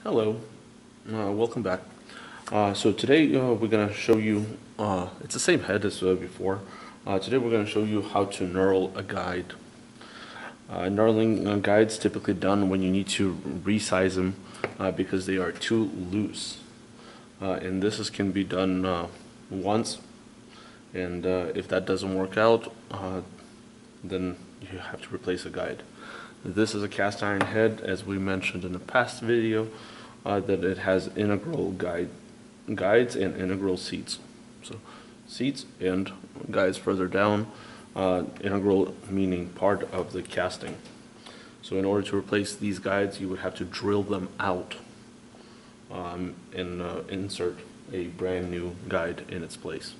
Hello, welcome back. So today we're going to show you, it's the same head as before. Today we're going to show you how to knurl a guide. Knurling guides typically done when you need to resize them because they are too loose. And can be done once, and if that doesn't work out, then you have to replace a guide. This is a cast iron head, as we mentioned in the past video, that it has integral guides and integral seats. So seats and guides further down, integral meaning part of the casting. So in order to replace these guides, you would have to drill them out and insert a brand new guide in its place.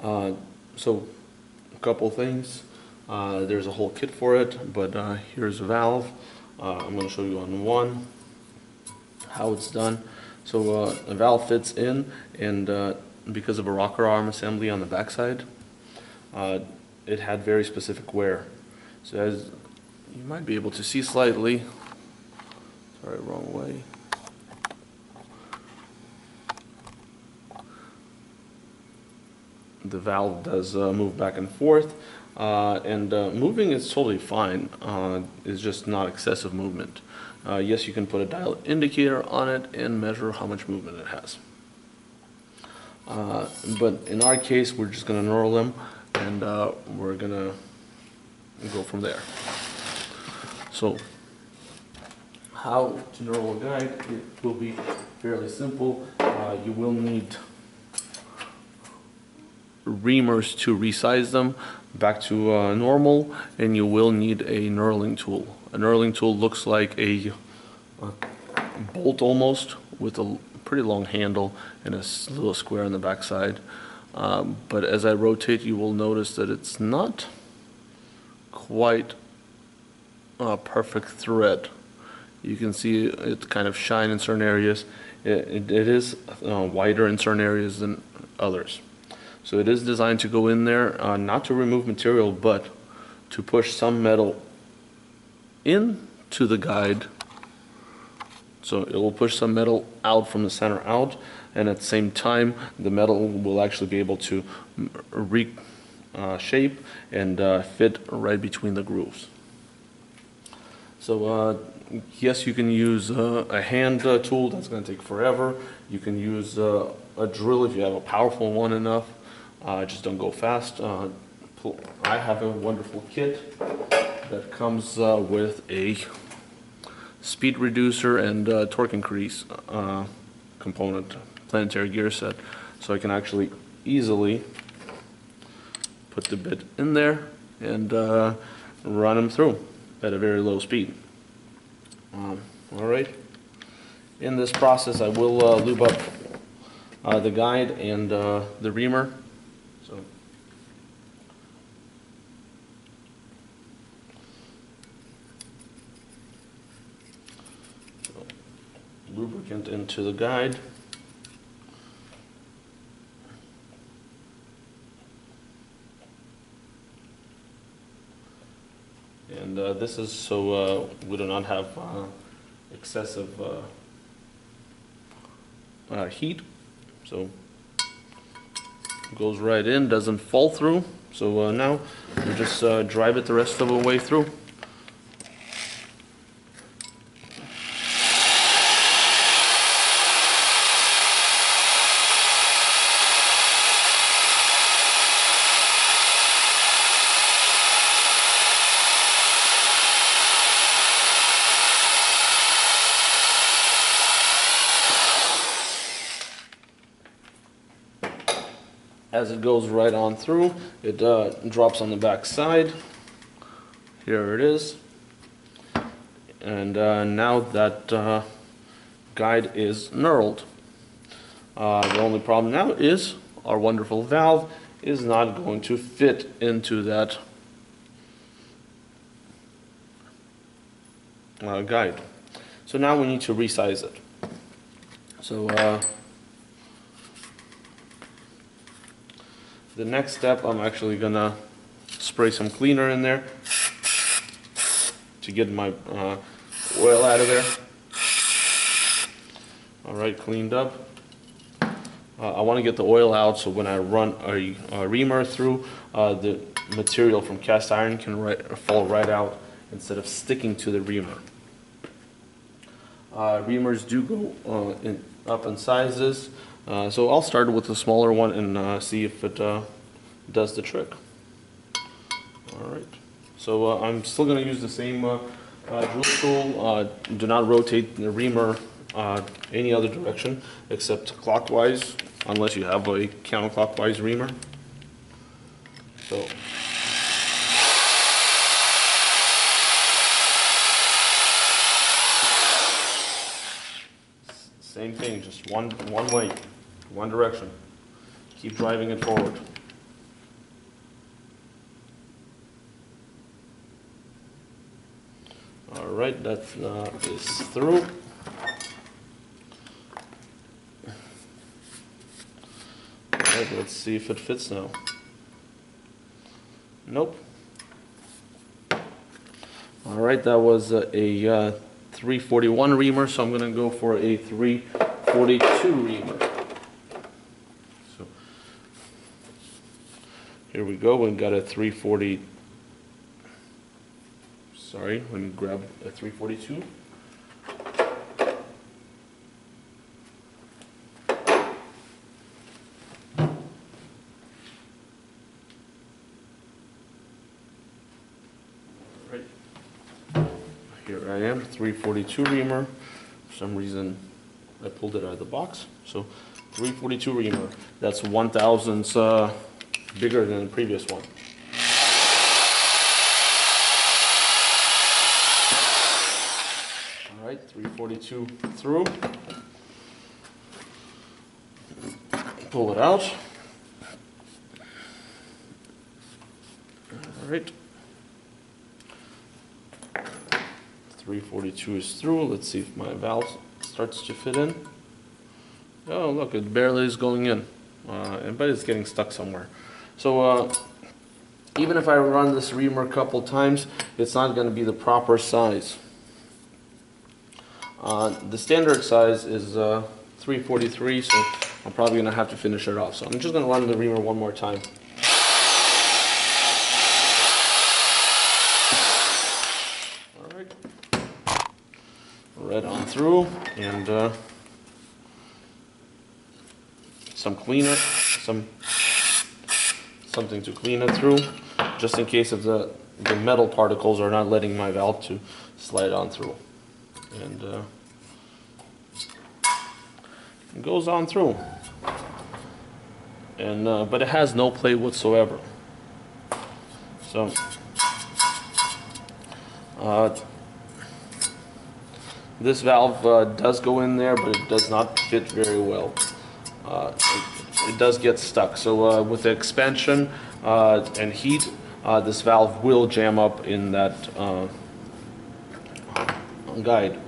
So a couple things. There's a whole kit for it, but here's a valve. I'm going to show you on one how it's done. So the valve fits in, and because of a rocker arm assembly on the backside, it had very specific wear. So as you might be able to see slightly, sorry, wrong way. The valve does move back and forth. Moving is totally fine. It's just not excessive movement. Yes, you can put a dial indicator on it and measure how much movement it has. But in our case, we're just going to knurl them, and we're going to go from there. So, how to knurl a guide? It will be fairly simple. You will need reamers to resize them back to normal, and you will need a knurling tool. A knurling tool looks like a bolt almost, with a pretty long handle and a little square on the back side. But as I rotate, you will notice that it's not quite a perfect thread. You can see it kind of shine in certain areas. It is wider in certain areas than others. So it is designed to go in there, not to remove material, but to push some metal into the guide. So it will push some metal out from the center out, and at the same time, the metal will actually be able to reshape and fit right between the grooves. So yes, you can use a hand tool. That's going to take forever. You can use a drill if you have a powerful one enough. Just don't go fast. I have a wonderful kit that comes with a speed reducer and torque increase component, planetary gear set, so I can actually easily put the bit in there and run them through at a very low speed. Alright, in this process I will lube up the guide and the reamer. So lubricant into the guide. And this is so we do not have excessive heat. So goes right in, doesn't fall through. So now we just drive it the rest of the way through. As it goes right on through, it drops on the back side. Here it is. And now that guide is knurled. The only problem now is our wonderful valve is not going to fit into that guide. So now we need to resize it. So the next step, I'm actually gonna spray some cleaner in there to get my oil out of there. All right, cleaned up. I want to get the oil out so when I run a reamer through, the material from cast iron can fall right out instead of sticking to the reamer. Reamers do go up in sizes, so I'll start with the smaller one and see if it does the trick. Alright, so I'm still going to use the same drill tool. Do not rotate the reamer any other direction except clockwise, unless you have a counterclockwise reamer. So same thing, just one way, one direction. Keep driving it forward. All right, that is through. All right, let's see if it fits now. Nope. All right, that was a 341 reamer, so I'm going to go for a 342 reamer. So here we go. We've got a 340. Sorry, let me grab a 342. Right. Here I am, 342 reamer. For some reason I pulled it out of the box. So 342 reamer. That's 1/1000 bigger than the previous one. Alright, 342 through. Pull it out. Alright. 342 is through. Let's see if my valve starts to fit in. Oh, look, it barely is going in. But it's getting stuck somewhere. So, even if I run this reamer a couple times, it's not going to be the proper size. The standard size is 343, so I'm probably going to have to finish it off. So I'm just going to run the reamer one more time. Alright. Right on through, and some cleaner, something to clean it through, just in case if the metal particles are not letting my valve to slide on through. And it goes on through, and but it has no play whatsoever. So this valve does go in there, but it does not fit very well. It does get stuck. So with the expansion and heat, this valve will jam up in that guide.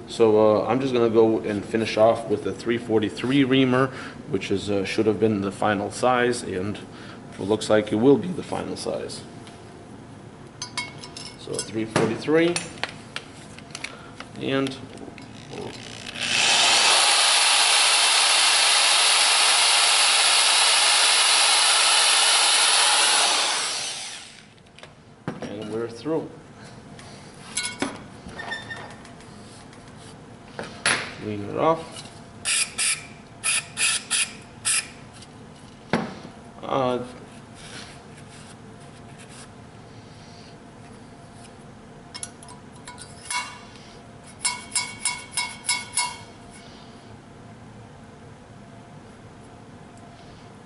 So I'm just going to go and finish off with the 343 reamer, which is should have been the final size, and it looks like it will be the final size. So 343, and we're through. Clean it off.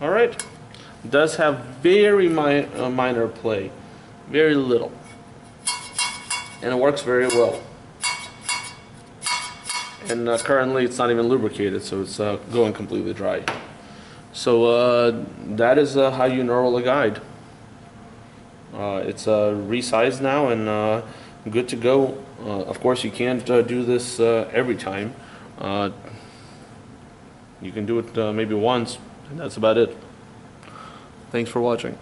All right, does have very minor play, very little, and it works very well. And currently it's not even lubricated, so it's going completely dry. So that is how you knurl a guide. It's resized now and good to go. Of course, you can't do this every time. You can do it maybe once, and that's about it. Thanks for watching.